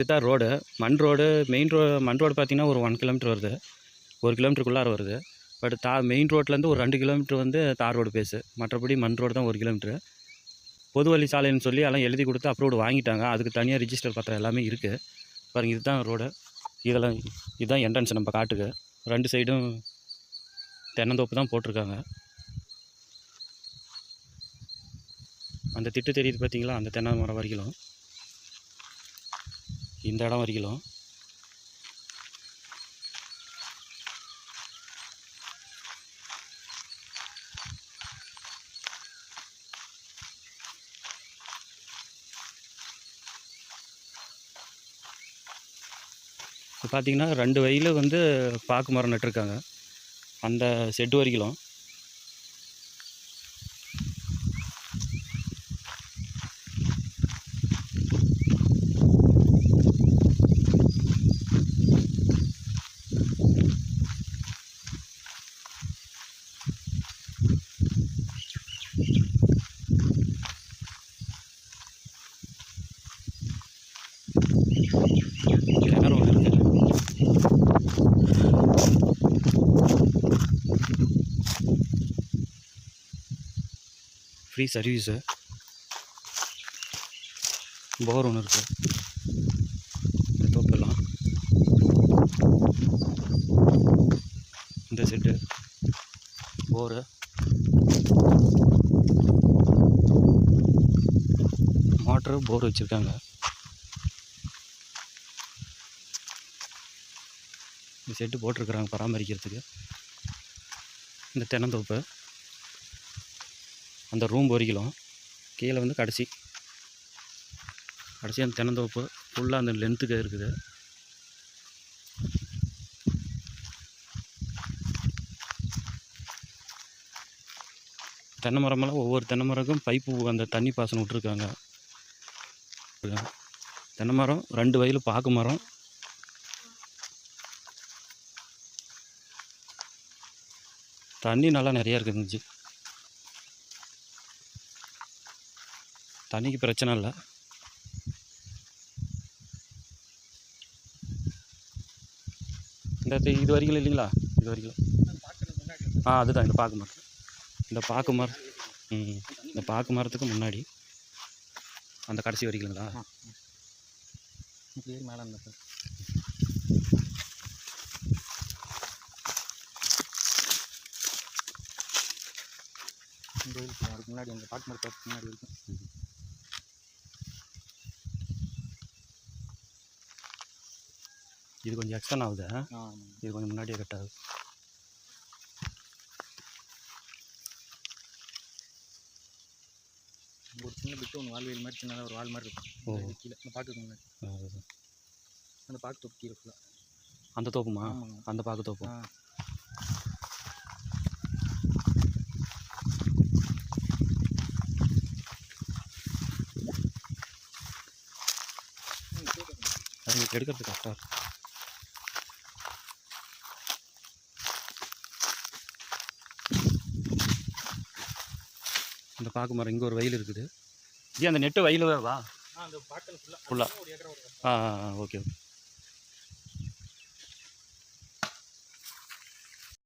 இதுதான் road, main மண் road பார்த்தீங்கன்னா ஒரு 1 கிலோமீட்டர் வருது, 1 கிலோமீட்டருக்குள்ளார வருது. பட் மெயின் ரோட்லேருந்து ஒரு 2 கிலோமீட்டர் வந்து தார் ரோடு பேஸு, மற்றபடி மண் ரோடு தான் 1 கிலோமீட்டரு. பொது வழி சாலைன்னு சொல்லி எல்லாம் எழுதி கொடுத்து அப்ரூவ்டு வாங்கிட்டாங்க. அதுக்கு தனியாக ரிஜிஸ்டர் பத்திரம் எல்லாமே இருக்குது. பாருங்கள், இதுதான் ரோடு. இதுதான் என்ட்ரன்ஸ் நம்ம காட்டுக்கு. 2 சைடும் தென்னந்தோப்பு தான் போட்டிருக்காங்க. அந்த திட்டு தெரியுது பார்த்தீங்களா, அந்த தென்னை மரம் வரைக்கும், இந்த இடம் வரைக்கும். இப்போ பார்த்தீங்கன்னா 2 வயல் வந்து பாக்கு மரம் நட்டுருக்காங்க, அந்த செட்டு வரைக்கும். கிணறு ஒன்று இருக்குது. Free service. போர் ஒன்று இருக்குது. இந்த தோப்பெல்லாம் இந்த செட்டு போரு. மோட்ரு போர் வச்சுருக்காங்க. இந்த செட்டு போட்டிருக்குறாங்க பராமரிக்கிறதுக்கு. இந்த தென்னந்தோப்பு அந்த ரூம் வரைக்கும் கீழே வந்து கடைசி அந்த தென்னந்தோப்பு ஃபுல்லாக அந்த லென்த்துக்கு இருக்குது. தென்னை மரமெல்லாம் ஒவ்வொரு தென்னை மரக்கும் பைப்பு அந்த தண்ணி பாசனம் விட்ருக்காங்க. தென்னை மரம் 2 வயல் பாக்கு மரம். தண்ணி நல்லா நிறையா இருக்குதுச்சு. தண்ணிக்கு பிரச்சனை இல்லை. இந்த இது வரைக்கும் இல்லைங்களா, இது வரைக்கும் அதுதான் இந்த பாக்கு மரம். இந்த பாக்கு மரத்துக்கு முன்னாடி அந்த கடைசி வரைக்குங்களா. மேலே அதுக்கு முன்னாடி அந்த பாக்கு மரத்துக்கு முன்னாடி இருக்கும். இது கொஞ்சம் எக்ஸ்டன் ஆகுது. இது கொஞ்சம் முன்னாடியே கட் ஆகுது. ஒரு சின்ன பிட்டு ஒன்று வால்வெயில் மாதிரி சின்னதாக ஒரு வால் மாதிரி இருக்கும் கீழே அந்த பாக்குக்கு முன்னாடி. அந்த பாக்கு தோப்பு கீழே ஃபுல்லாக அந்த தோப்புமா, அந்த பாக்கு தோப்பு. அது எடுக்கிறது கரெக்டாக இருக்கும். அந்த பாக்கு மரம் இங்கே ஒரு வயல் இருக்குது. அந்த நெட்டு வயல் வா ஃபுல்லாக. ஓகே.